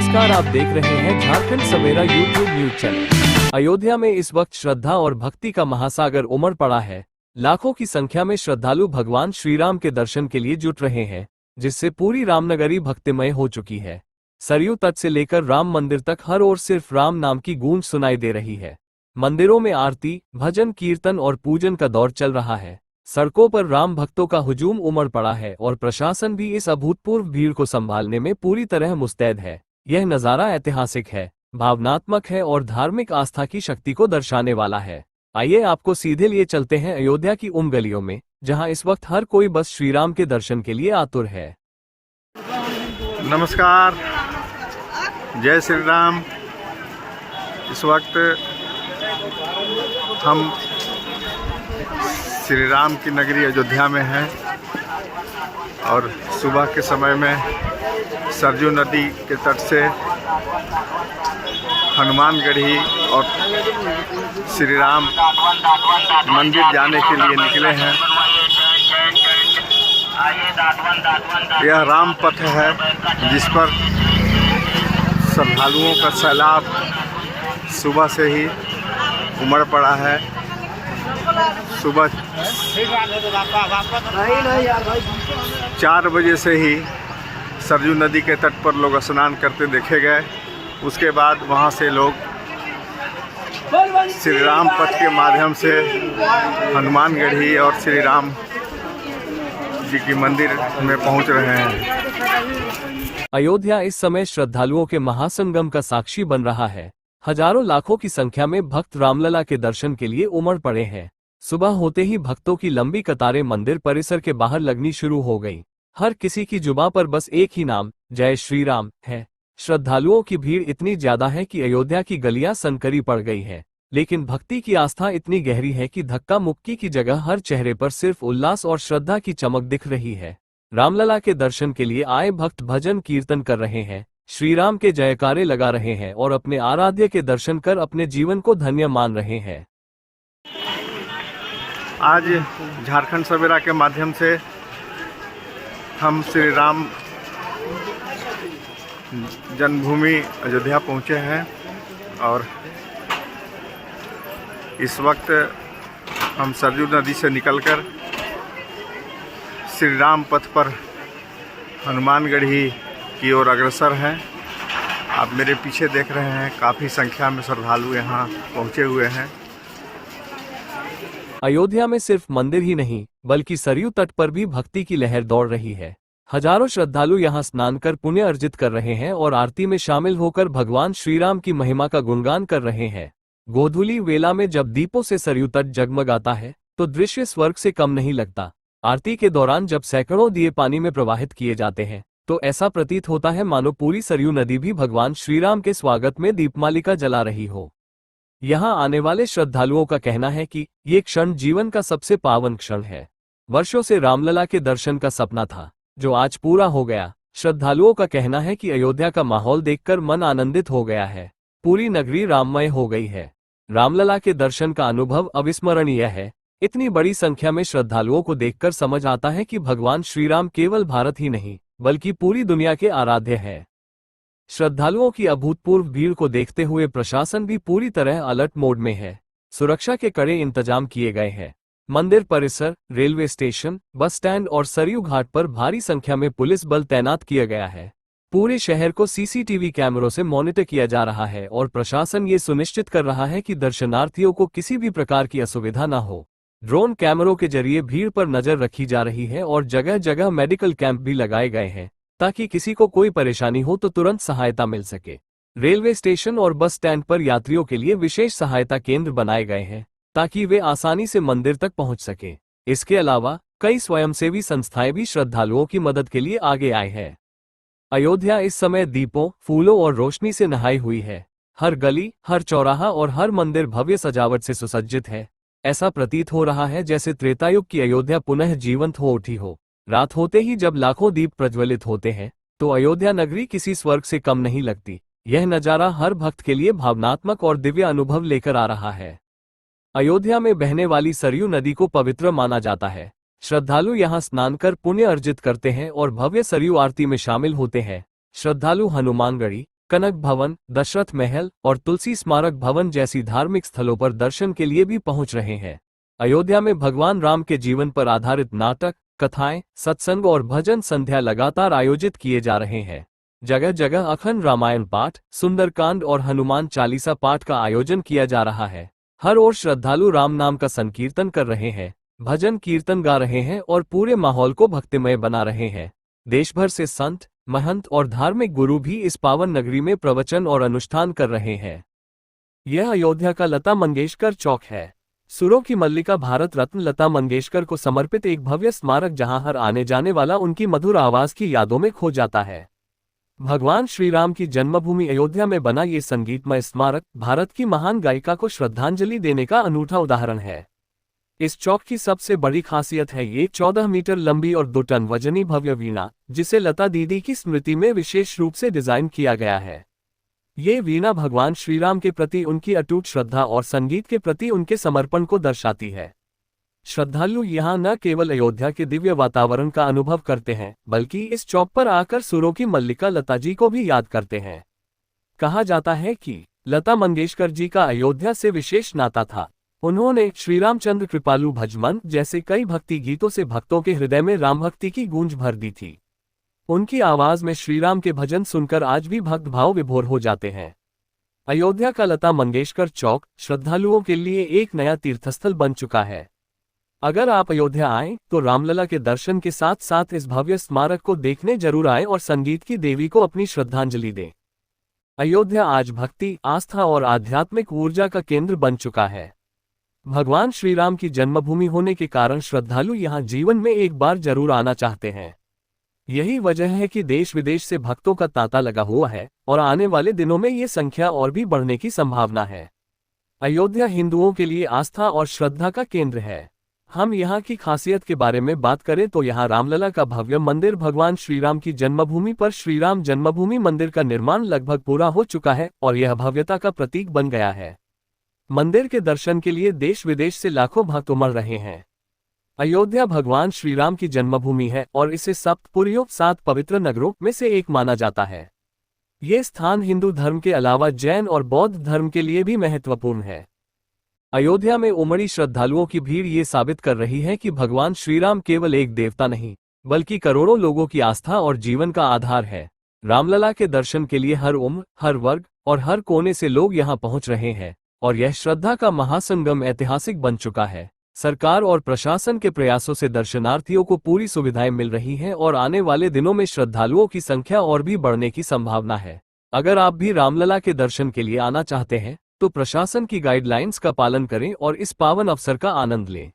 नमस्कार, आप देख रहे हैं झारखंड सवेरा यूट्यूब न्यूज चैनल। अयोध्या में इस वक्त श्रद्धा और भक्ति का महासागर उमड़ पड़ा है। लाखों की संख्या में श्रद्धालु भगवान श्रीराम के दर्शन के लिए जुट रहे हैं, जिससे पूरी रामनगरी भक्तिमय हो चुकी है। सरयू तट से लेकर राम मंदिर तक हर ओर सिर्फ राम नाम की गूंज सुनाई दे रही है। मंदिरों में आरती, भजन, कीर्तन और पूजन का दौर चल रहा है। सड़कों पर राम भक्तों का हुजूम उमड़ पड़ा है और प्रशासन भी इस अभूतपूर्व भीड़ को संभालने में पूरी तरह मुस्तैद है। यह नज़ारा ऐतिहासिक है, भावनात्मक है और धार्मिक आस्था की शक्ति को दर्शाने वाला है। आइए आपको सीधे लिए चलते हैं अयोध्या की उन गलियों में, जहां इस वक्त हर कोई बस श्रीराम के दर्शन के लिए आतुर है। नमस्कार, जय श्री राम। इस वक्त हम श्री राम की नगरी अयोध्या में हैं और सुबह के समय में सरयू नदी के तट से हनुमानगढ़ी और श्री राम मंदिर जाने के लिए निकले हैं। यह राम पथ है जिस पर श्रद्धालुओं का सैलाब सुबह से ही उमड़ पड़ा है। सुबह 4 बजे से ही सरयू नदी के तट पर लोग स्नान करते देखे गए। उसके बाद वहां से लोग श्री राम पथ के माध्यम से हनुमानगढ़ी और श्री राम जी की मंदिर में पहुंच रहे हैं। अयोध्या इस समय श्रद्धालुओं के महासंगम का साक्षी बन रहा है। हजारों लाखों की संख्या में भक्त रामलला के दर्शन के लिए उमड़ पड़े हैं। सुबह होते ही भक्तों की लंबी कतारें मंदिर परिसर के बाहर लगनी शुरू हो गई। हर किसी की जुबां पर बस एक ही नाम, जय श्री राम, है। श्रद्धालुओं की भीड़ इतनी ज्यादा है कि अयोध्या की गलियां सनकरी पड़ गई है। लेकिन भक्ति की आस्था इतनी गहरी है कि धक्का मुक्की की जगह हर चेहरे पर सिर्फ उल्लास और श्रद्धा की चमक दिख रही है। रामलला के दर्शन के लिए आए भक्त भजन कीर्तन कर रहे हैं, श्रीराम के जयकारे लगा रहे हैं और अपने आराध्य के दर्शन कर अपने जीवन को धन्य मान रहे हैं। आज झारखंड सवेरा के माध्यम से हम श्री राम जन्मभूमि अयोध्या पहुंचे हैं और इस वक्त हम सरयू नदी से निकलकर श्री राम पथ पर हनुमानगढ़ी की ओर अग्रसर हैं। आप मेरे पीछे देख रहे हैं, काफ़ी संख्या में श्रद्धालु यहाँ पहुँचे हुए हैं। अयोध्या में सिर्फ मंदिर ही नहीं, बल्कि सरयू तट पर भी भक्ति की लहर दौड़ रही है। हजारों श्रद्धालु यहाँ स्नान कर पुण्य अर्जित कर रहे हैं और आरती में शामिल होकर भगवान श्रीराम की महिमा का गुणगान कर रहे हैं। गोधूली वेला में जब दीपों से सरयू तट जगमगाता है तो दृश्य स्वर्ग से कम नहीं लगता। आरती के दौरान जब सैकड़ों दिए पानी में प्रवाहित किए जाते हैं तो ऐसा प्रतीत होता है मानो पूरी सरयू नदी भी भगवान श्रीराम के स्वागत में दीपमालिका जला रही हो। यहाँ आने वाले श्रद्धालुओं का कहना है कि ये क्षण जीवन का सबसे पावन क्षण है। वर्षों से रामलला के दर्शन का सपना था, जो आज पूरा हो गया। श्रद्धालुओं का कहना है कि अयोध्या का माहौल देखकर मन आनंदित हो गया है। पूरी नगरी राममय हो गई है। रामलला के दर्शन का अनुभव अविस्मरणीय है। इतनी बड़ी संख्या में श्रद्धालुओं को देखकर समझ आता है कि भगवान श्रीराम केवल भारत ही नहीं, बल्कि पूरी दुनिया के आराध्य है। श्रद्धालुओं की अभूतपूर्व भीड़ को देखते हुए प्रशासन भी पूरी तरह अलर्ट मोड में है। सुरक्षा के कड़े इंतजाम किए गए हैं। मंदिर परिसर, रेलवे स्टेशन, बस स्टैंड और सरयू घाट पर भारी संख्या में पुलिस बल तैनात किया गया है। पूरे शहर को सीसीटीवी कैमरों से मॉनिटर किया जा रहा है और प्रशासन ये सुनिश्चित कर रहा है कि दर्शनार्थियों को किसी भी प्रकार की असुविधा न हो। ड्रोन कैमरों के जरिए भीड़ पर नजर रखी जा रही है और जगह जगह मेडिकल कैंप भी लगाए गए हैं, ताकि किसी को कोई परेशानी हो तो तुरंत सहायता मिल सके। रेलवे स्टेशन और बस स्टैंड पर यात्रियों के लिए विशेष सहायता केंद्र बनाए गए हैं, ताकि वे आसानी से मंदिर तक पहुंच सके। इसके अलावा कई स्वयंसेवी संस्थाएं भी श्रद्धालुओं की मदद के लिए आगे आए हैं। अयोध्या इस समय दीपों, फूलों और रोशनी से नहाई हुई है। हर गली, हर चौराहा और हर मंदिर भव्य सजावट से सुसज्जित है। ऐसा प्रतीत हो रहा है जैसे त्रेतायुग की अयोध्या पुनः जीवंत हो उठी हो। रात होते ही जब लाखों दीप प्रज्वलित होते हैं तो अयोध्या नगरी किसी स्वर्ग से कम नहीं लगती। यह नज़ारा हर भक्त के लिए भावनात्मक और दिव्य अनुभव लेकर आ रहा है। अयोध्या में बहने वाली सरयू नदी को पवित्र माना जाता है। श्रद्धालु यहाँ स्नान कर पुण्य अर्जित करते हैं और भव्य सरयू आरती में शामिल होते हैं। श्रद्धालु हनुमानगढ़ी, कनक भवन, दशरथ महल और तुलसी स्मारक भवन जैसी धार्मिक स्थलों पर दर्शन के लिए भी पहुंच रहे हैं। अयोध्या में भगवान राम के जीवन पर आधारित नाटक, कथाएं, सत्संग और भजन संध्या लगातार आयोजित किए जा रहे हैं। जगह जगह अखंड रामायण पाठ, सुंदरकांड और हनुमान चालीसा पाठ का आयोजन किया जा रहा है। हर ओर श्रद्धालु राम नाम का संकीर्तन कर रहे हैं, भजन कीर्तन गा रहे हैं और पूरे माहौल को भक्तिमय बना रहे हैं। देश भर से संत, महंत और धार्मिक गुरु भी इस पावन नगरी में प्रवचन और अनुष्ठान कर रहे हैं। यह अयोध्या का लता मंगेशकर चौक है। सुरों की मल्लिका भारत रत्न लता मंगेशकर को समर्पित एक भव्य स्मारक जहां हर आने जाने वाला उनकी मधुर आवाज की यादों में खो जाता है। भगवान श्री राम की जन्मभूमि अयोध्या में बना ये संगीतमय स्मारक भारत की महान गायिका को श्रद्धांजलि देने का अनूठा उदाहरण है। इस चौक की सबसे बड़ी खासियत है ये 14 मीटर लंबी और 2 टन वजनी भव्य वीणा, जिसे लता दीदी की स्मृति में विशेष रूप से डिजाइन किया गया है। ये वीणा भगवान श्री राम के प्रति उनकी अटूट श्रद्धा और संगीत के प्रति उनके समर्पण को दर्शाती है। श्रद्धालु यहाँ न केवल अयोध्या के दिव्य वातावरण का अनुभव करते हैं, बल्कि इस चौक पर आकर सुरों की मल्लिका लता जी को भी याद करते हैं। कहा जाता है कि लता मंगेशकर जी का अयोध्या से विशेष नाता था। उन्होंने श्री रामचंद्र कृपालु भजमन जैसे कई भक्ति गीतों से भक्तों के हृदय में राम भक्ति की गूंज भर दी थी। उनकी आवाज में श्री राम के भजन सुनकर आज भी भक्त भाव विभोर हो जाते हैं। अयोध्या का लता मंगेशकर चौक श्रद्धालुओं के लिए एक नया तीर्थस्थल बन चुका है। अगर आप अयोध्या आएं तो रामलला के दर्शन के साथ साथ इस भव्य स्मारक को देखने जरूर आएं और संगीत की देवी को अपनी श्रद्धांजलि दें। अयोध्या आज भक्ति, आस्था और आध्यात्मिक ऊर्जा का केंद्र बन चुका है। भगवान श्री राम की जन्मभूमि होने के कारण श्रद्धालु यहाँ जीवन में एक बार जरूर आना चाहते हैं। यही वजह है कि देश विदेश से भक्तों का तांता लगा हुआ है और आने वाले दिनों में ये संख्या और भी बढ़ने की संभावना है। अयोध्या हिंदुओं के लिए आस्था और श्रद्धा का केंद्र है। हम यहाँ की खासियत के बारे में बात करें तो यहाँ रामलला का भव्य मंदिर भगवान श्री राम की जन्मभूमि पर श्री राम जन्मभूमि मंदिर का निर्माण लगभग पूरा हो चुका है और यह भव्यता का प्रतीक बन गया है। मंदिर के दर्शन के लिए देश विदेश से लाखों भक्त उमड़ रहे हैं। अयोध्या भगवान श्री राम की जन्मभूमि है और इसे सप्तपुरियों 7 पवित्र नगरों में से एक माना जाता है। ये स्थान हिंदू धर्म के अलावा जैन और बौद्ध धर्म के लिए भी महत्वपूर्ण है। अयोध्या में उमड़ी श्रद्धालुओं की भीड़ ये साबित कर रही है कि भगवान श्री राम केवल एक देवता नहीं, बल्कि करोड़ों लोगों की आस्था और जीवन का आधार है। रामलला के दर्शन के लिए हर उम्र, हर वर्ग और हर कोने से लोग यहाँ पहुँच रहे हैं और यह श्रद्धा का महासंगम ऐतिहासिक बन चुका है। सरकार और प्रशासन के प्रयासों से दर्शनार्थियों को पूरी सुविधाएं मिल रही हैं और आने वाले दिनों में श्रद्धालुओं की संख्या और भी बढ़ने की संभावना है। अगर आप भी रामलला के दर्शन के लिए आना चाहते हैं तो प्रशासन की गाइडलाइंस का पालन करें और इस पावन अवसर का आनंद लें।